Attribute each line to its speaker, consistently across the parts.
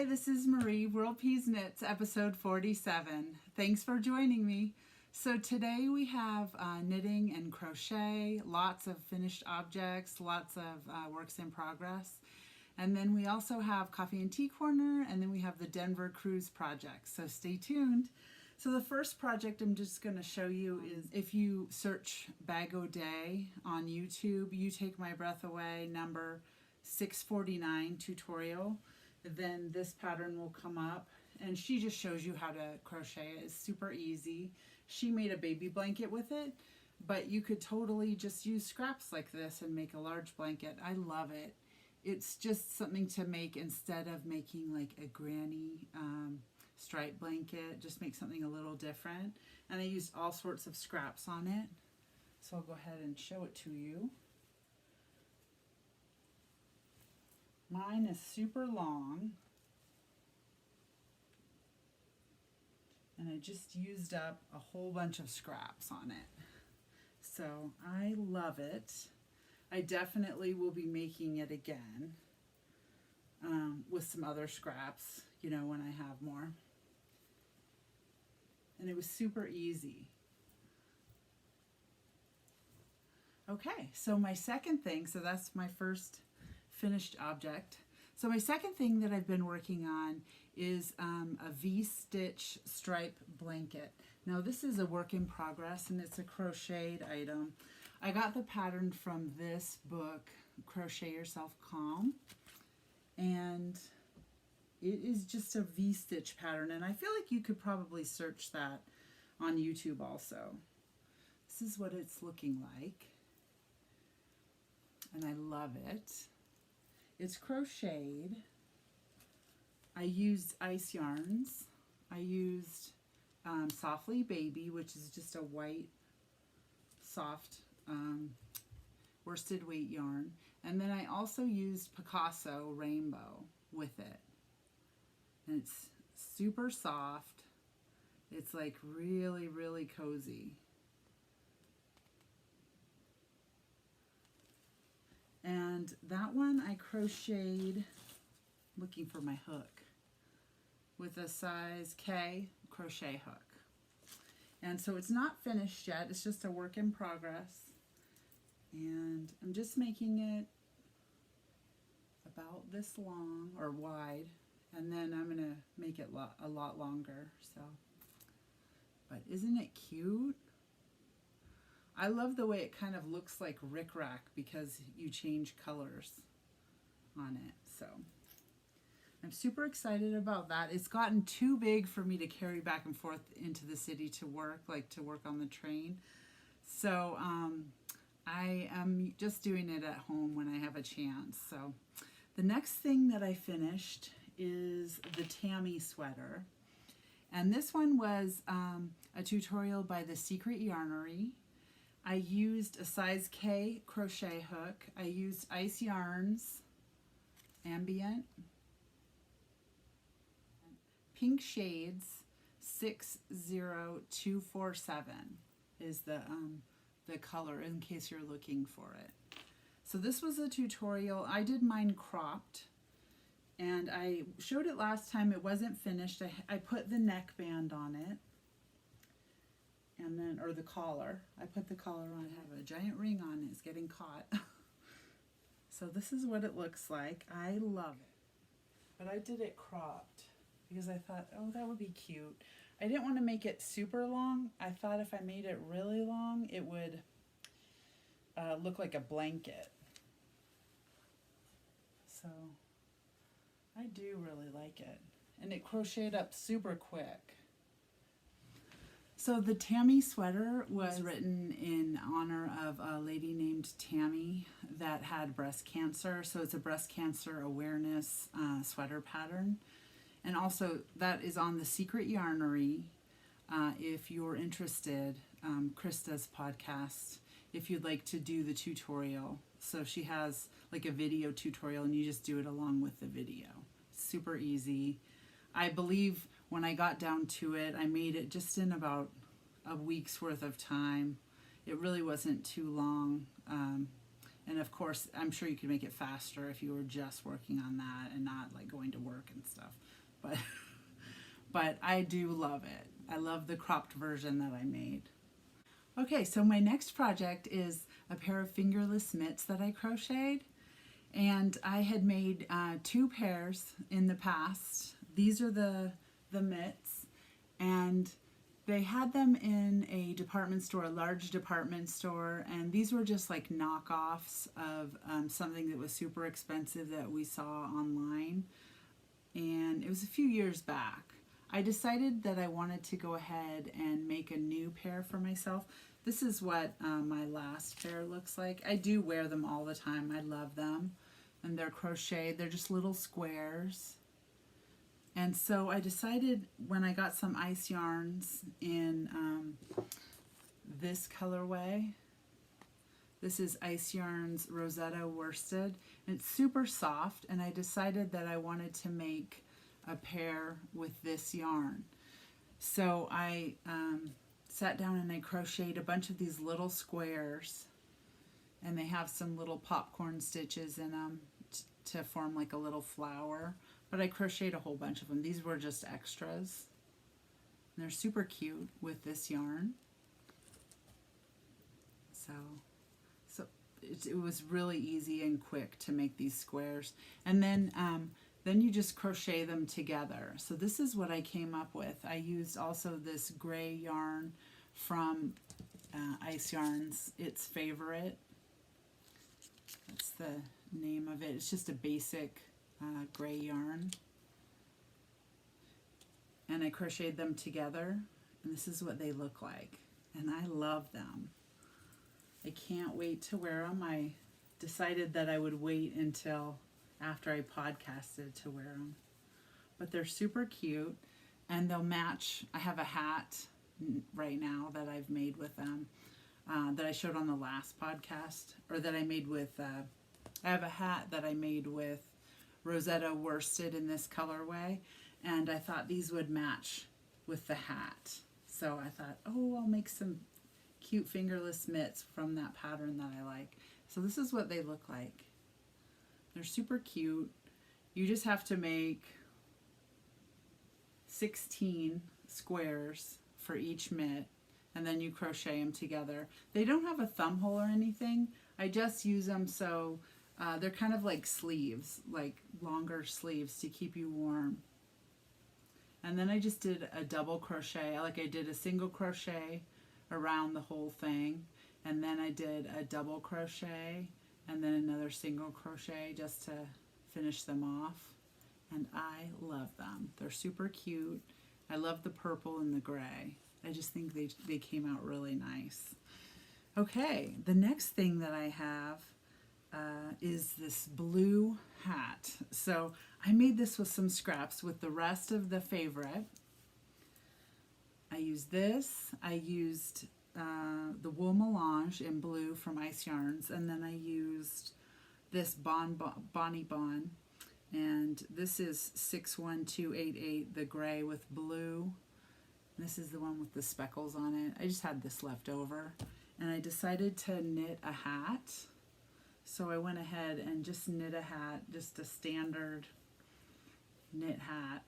Speaker 1: Hi, this is Marie, World Peas Knits, episode 47. Thanks for joining me. So today we have knitting and crochet, lots of finished objects, lots of works in progress. And then we also have Coffee and Tea Corner, and then we have the Denver Cruise project. So stay tuned. So the first project I'm just going to show you is if you search Bag O' Day on YouTube, You Take My Breath Away number 649 tutorial, then this pattern will come up, and she just shows you how to crochet. It's super easy. She made a baby blanket with it, but you could totally just use scraps like this and make a large blanket. I love it. It's just something to make instead of making like a granny stripe blanket. Just make something a little different. And I used all sorts of scraps on it. So I'll go ahead and show it to you. Mine is super long. And I just used up a whole bunch of scraps on it. So I love it. I definitely will be making it again with some other scraps, you know, when I have more. And it was super easy. Okay, so my second thing, so that's my first finished object. So my second thing that I've been working on is a V-stitch stripe blanket. Now this is a work in progress and it's a crocheted item. I got the pattern from this book, Crochet Yourself Calm, and it is just a V-stitch pattern, and I feel like you could probably search that on YouTube also. This is what it's looking like, and I love it. It's crocheted. I used ice yarns. I used Softly Baby, which is just a white, soft worsted weight yarn. And then I also used Picasso Rainbow with it. And it's super soft. It's like really, really cozy. And that one I crocheted, looking for my hook, with a size K crochet hook. And so it's not finished yet, it's just a work in progress. And I'm just making it about this long or wide, and then I'm gonna make it a lot longer. So, but isn't it cute? I love the way it kind of looks like rickrack because you change colors on it. So I'm super excited about that. It's gotten too big for me to carry back and forth into the city to work, like to work on the train. So I am just doing it at home when I have a chance. So the next thing that I finished is the Tammy sweater. And this one was a tutorial by The Secret Yarnery. I used a size K crochet hook. I used Ice Yarns, Ambient, Pink Shades 60247 is the color in case you're looking for it. So this was a tutorial. I did mine cropped, and I showed it last time. It wasn't finished. I put the neckband on it, and then, or the collar. I put the collar on. I have a giant ring on it. It's getting caught. So this is what it looks like. I love it. But I did it cropped because I thought, oh, that would be cute. I didn't want to make it super long. I thought if I made it really long, it would look like a blanket. So I do really like it. And it crocheted up super quick. So the Tammy sweater was written in honor of a lady named Tammy that had breast cancer. So it's a breast cancer awareness sweater pattern. And also that is on The Secret Yarnery. If you're interested, Krista's podcast, if you'd like to do the tutorial. So she has like a video tutorial and you just do it along with the video. Super easy. I believe when I got down to it, I made it just in about a week's worth of time. It really wasn't too long. And And of course, I'm sure you could make it faster if you were just working on that and not like going to work and stuff. But, but I do love it. I love the cropped version that I made. Okay, so my next project is a pair of fingerless mitts that I crocheted. And I had made 2 pairs in the past. These are the mitts. And they had them in a department store, a large department store. And these were just like knockoffs of something that was super expensive that we saw online. And it was a few years back. I decided that I wanted to go ahead and make a new pair for myself. This is what my last pair looks like. I do wear them all the time. I love them. And they're crocheted. They're just little squares. And so I decided when I got some ice yarns in this colorway. This is Ice Yarns Rosetta Worsted. And it's super soft. And I decided that I wanted to make a pair with this yarn. So I sat down and I crocheted a bunch of these little squares, and they have some little popcorn stitches in them to form like a little flower, but I crocheted a whole bunch of them. These were just extras, and they're super cute with this yarn. So it was really easy and quick to make these squares, and then you just crochet them together. So this is what I came up with. I used also this gray yarn from Ice Yarns, It's Favorite. That's the name of it. It's just a basic gray yarn. And I crocheted them together, and this is what they look like. And I love them. I can't wait to wear them. I decided that I would wait until after I podcasted to wear them. But they're super cute, and they'll match. I have a hat right now that I've made with them that I showed on the last podcast, or that I made with, I have a hat that I made with Rosetta Worsted in this colorway, and I thought these would match with the hat. So I thought, oh, I'll make some cute fingerless mitts from that pattern that I like. So this is what they look like. They're super cute. You just have to make 16 squares for each mitt, and then you crochet them together. They don't have a thumb hole or anything. I just use them so they're kind of like sleeves, like longer sleeves to keep you warm. And then I just did a double crochet. I did a single crochet around the whole thing, and then I did a double crochet and then another single crochet just to finish them off. And I love them. They're super cute. I love the purple and the gray. I just think they came out really nice. Okay, the next thing that I have is this blue hat. So I made this with some scraps with the rest of the favorite. I used this. I used the wool melange in blue from Ice Yarns, and then I used this Bonnie Bon, and this is 61288, the gray with blue. This is the one with the speckles on it. I just had this left over, and I decided to knit a hat. So I went ahead and just knit a hat, just a standard knit hat.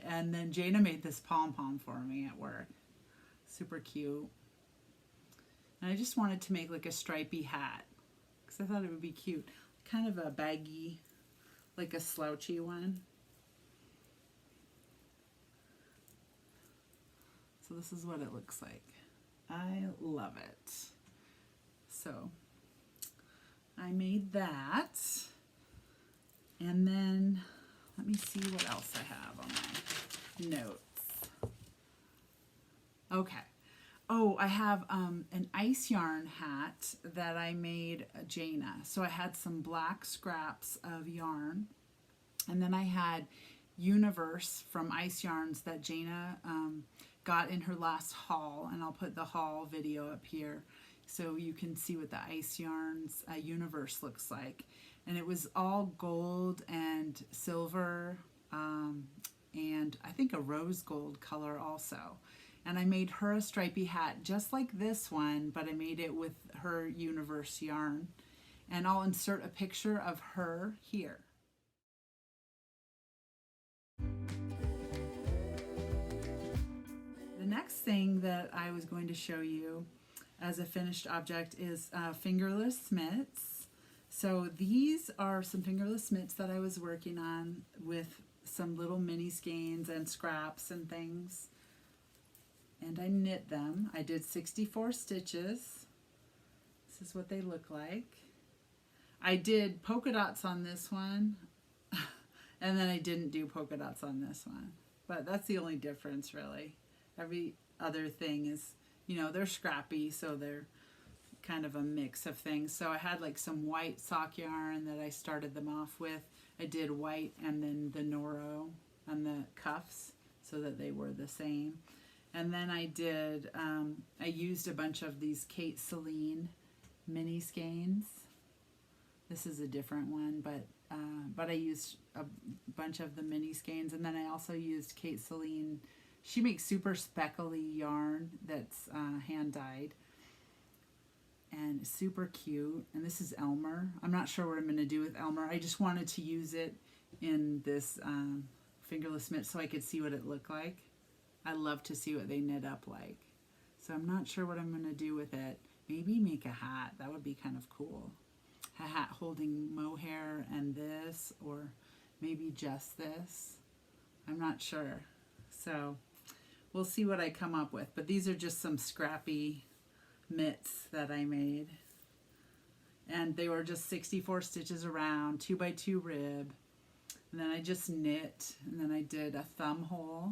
Speaker 1: And then Jana made this pom-pom for me at work. Super cute. And I just wanted to make like a stripy hat because I thought it would be cute. Kind of a baggy, like a slouchy one. So this is what it looks like. I love it. So I made that. And then let me see what else I have on my notes. Okay. Oh, I have an ice yarn hat that I made Jana. So I had some black scraps of yarn, and then I had Universe from Ice Yarns that Jana got in her last haul, and I'll put the haul video up here so you can see what the Ice Yarns Universe looks like. And it was all gold and silver, and I think a rose gold color also. And I made her a stripy hat just like this one, but I made it with her Universe yarn. and I'll insert a picture of her here. The next thing that I was going to show you as a finished object is fingerless mitts. So these are some fingerless mitts that I was working on with some little mini skeins and scraps and things. And I knit them. I did 64 stitches. This is what they look like. I did polka dots on this one, and then I didn't do polka dots on this one. But that's the only difference, really. Every other thing is, you know, they're scrappy, so they're kind of a mix of things. So I had like some white sock yarn that I started them off with. I did white and then the Noro on the cuffs so that they were the same. And then I did, I used a bunch of these Kate Celine mini skeins. This is a different one, but I used a bunch of the mini skeins. And then I also used Kate Celine. She makes super speckly yarn that's hand dyed and super cute. And this is Elmer. I'm not sure what I'm going to do with Elmer. I just wanted to use it in this fingerless mitt so I could see what it looked like. I love to see what they knit up like. So I'm not sure what I'm going to do with it. Maybe make a hat. That would be kind of cool. A hat holding mohair and this, or maybe just this. I'm not sure. So we'll see what I come up with. But these are just some scrappy mitts that I made. And they were just 64 stitches around, 2x2 rib. And then I just knit, and then I did a thumb hole.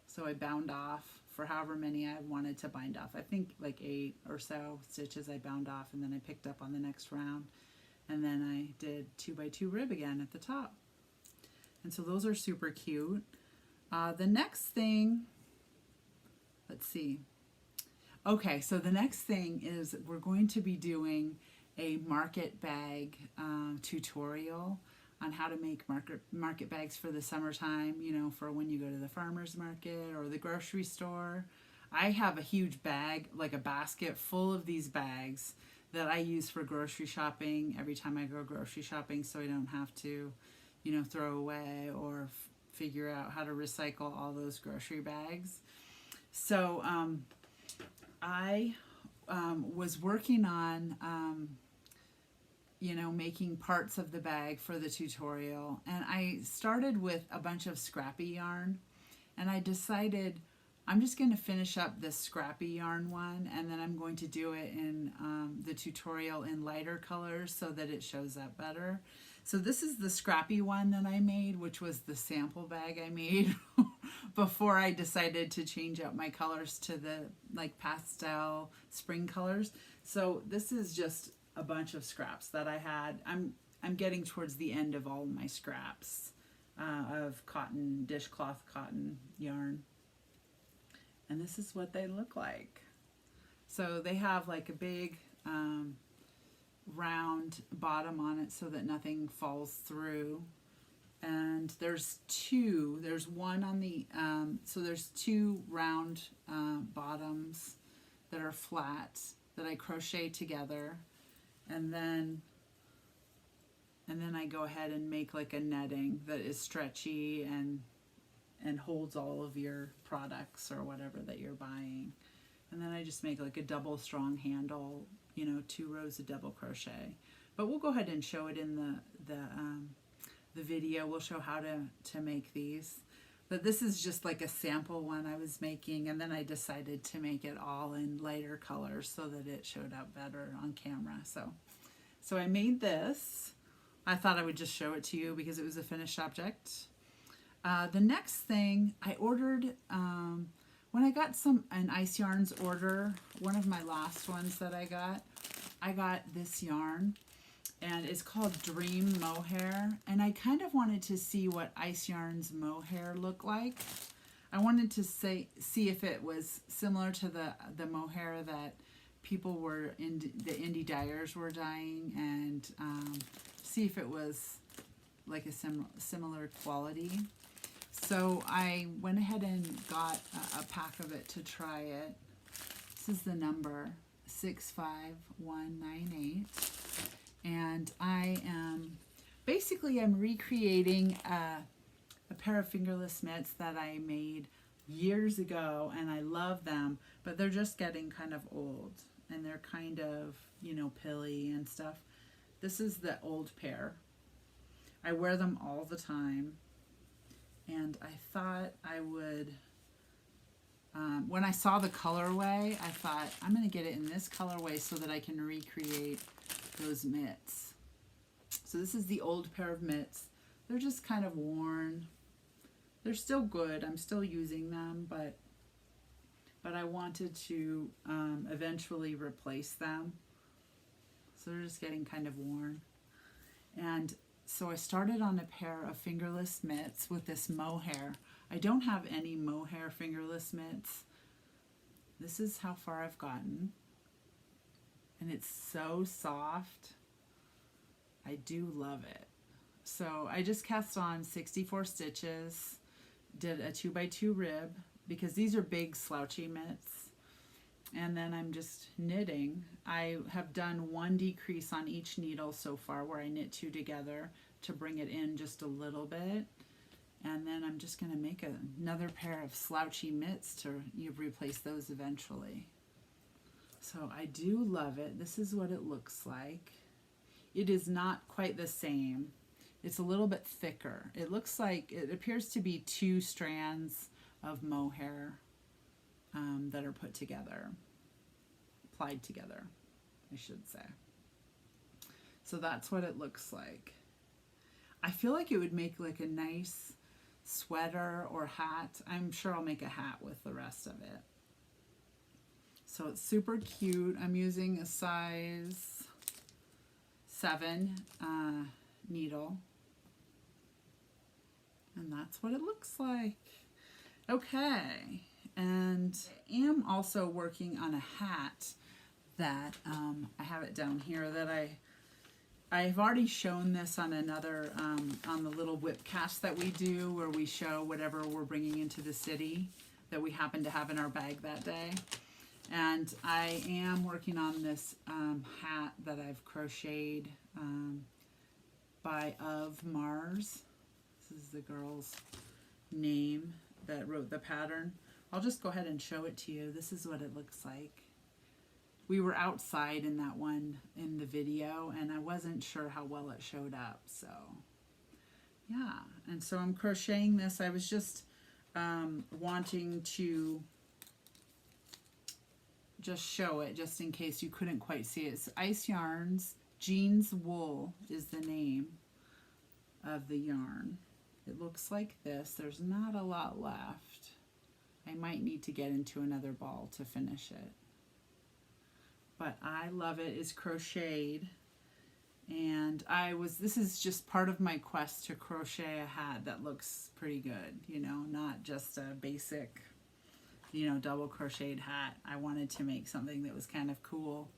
Speaker 1: So I bound off for however many I wanted to bind off. I think like 8 or so stitches I bound off, and then I picked up on the next round. And then I did 2x2 rib again at the top. And so those are super cute. The next thing, let's see. Okay, so the next thing is we're going to be doing a market bag tutorial on how to make market bags for the summertime, you know, for when you go to the farmer's market or the grocery store. I have a huge bag, like a basket full of these bags that I use for grocery shopping every time I go grocery shopping, so I don't have to, you know, throw away or figure out how to recycle all those grocery bags. So I was working on you know, making parts of the bag for the tutorial. And I started with a bunch of Scrappy yarn, and I decided I'm just going to finish up this Scrappy yarn one, and then I'm going to do it in the tutorial in lighter colors so that it shows up better. So this is the Scrappy one that I made, which was the sample bag I made before I decided to change up my colors to the like pastel spring colors. So this is just a bunch of scraps that I had. I'm getting towards the end of all my scraps of cotton, dishcloth cotton yarn. And this is what they look like. So they have like a big round bottom on it so that nothing falls through. And there's one on the, so there's 2 round bottoms that are flat that I crochet together. And then I go ahead and make like a netting that is stretchy and holds all of your products or whatever that you're buying. And then I just make like a double strong handle, you know, 2 rows of double crochet. But we'll go ahead and show it in the video. We'll show how to make these. But this is just like a sample one I was making, and then I decided to make it all in lighter colors so that it showed up better on camera. So I made this. I thought I would just show it to you because it was a finished object. The next thing I ordered, when I got an Ice Yarns order, one of my last ones that I got this yarn. And it's called Dream Mohair, and I kind of wanted to see what Ice Yarns mohair looked like. I wanted to see if it was similar to the mohair that people were the indie dyers were dyeing, and see if it was like a similar quality. So I went ahead and got a pack of it to try it. This is the number 65198. And basically I'm recreating a pair of fingerless mitts that I made years ago, and I love them, but they're just getting kind of old, and they're kind of, you know, pilly and stuff. This is the old pair. I wear them all the time, and I thought I would, when I saw the colorway, I thought I'm going to get it in this colorway so that I can recreate those mitts. So this is the old pair of mitts. They're just kind of worn. They're still good. I'm still using them, but I wanted to eventually replace them. So they're just getting kind of worn. And so I started on a pair of fingerless mitts with this Mohair. I don't have any Mohair fingerless mitts. This is how far I've gotten. And it's so soft. I do love it. So I just cast on 64 stitches, did a 2x2 rib, because these are big slouchy mitts. And then I'm just knitting. I have done one decrease on each needle so far, where I knit two together to bring it in just a little bit. And then I'm just going to make another pair of slouchy mitts to replace those eventually. So I do love it. This is what it looks like. It is not quite the same. It's a little bit thicker. It looks like, it appears to be two strands of mohair that are put together, applied together, I should say. So that's what it looks like. I feel like it would make like a nice sweater or hat. I'm sure I'll make a hat with the rest of it. So it's super cute. I'm using a size 7 needle. And that's what it looks like. Okay, and I am also working on a hat that I have it down here that I've already shown this on another, on the little whip cast that we do, where we show whatever we're bringing into the city that we happen to have in our bag that day. And I am working on this hat that I've crocheted by Of Mars. This is the girl's name that wrote the pattern. I'll just go ahead and show it to you. This is what it looks like. We were outside in that one in the video, and I wasn't sure how well it showed up. So yeah, and so I'm crocheting this. I was just wanting to just show it just in case you couldn't quite see it. It's Ice Yarns. Jean's Wool is the name of the yarn. It looks like this. There's not a lot left. I might need to get into another ball to finish it. But I love it. It's crocheted. And this is just part of my quest to crochet a hat that looks pretty good, you know, not just a basic, you know, double crocheted hat. I wanted to make something that was kind of cool.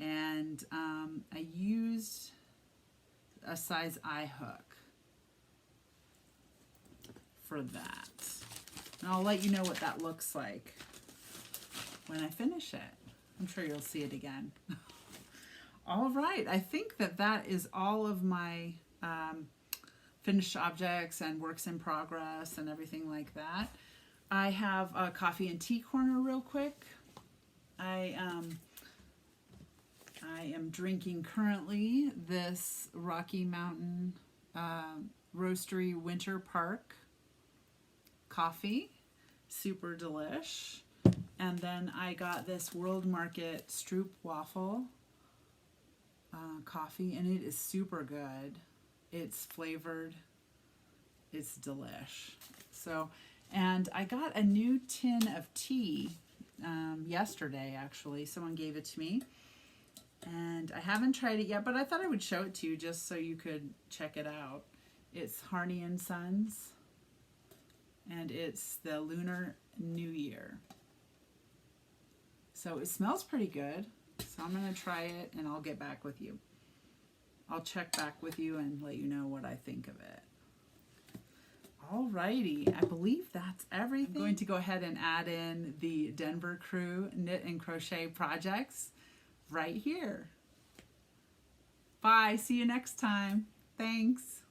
Speaker 1: And I used a size I hook for that. And I'll let you know what that looks like when I finish it. I'm sure you'll see it again. All right, I think that is all of my finished objects and works in progress and everything like that. I have a coffee and tea corner real quick. I am drinking currently this Rocky Mountain Roastery Winter Park coffee. Super delish. And then I got this World Market Stroop Waffle coffee, and it is super good. It's flavored. It's delish. So, and I got a new tin of tea yesterday, actually. Someone gave it to me. And I haven't tried it yet, but I thought I would show it to you just so you could check it out. It's Harney and Sons, and it's the Lunar New Year. So it smells pretty good. So I'm going to try it, and I'll get back with you. I'll check back with you and let you know what I think of it. Alrighty, I believe that's everything. I'm going to go ahead and add in the Denver Crew Knit and Crochet projects right here. Bye. See you next time. Thanks.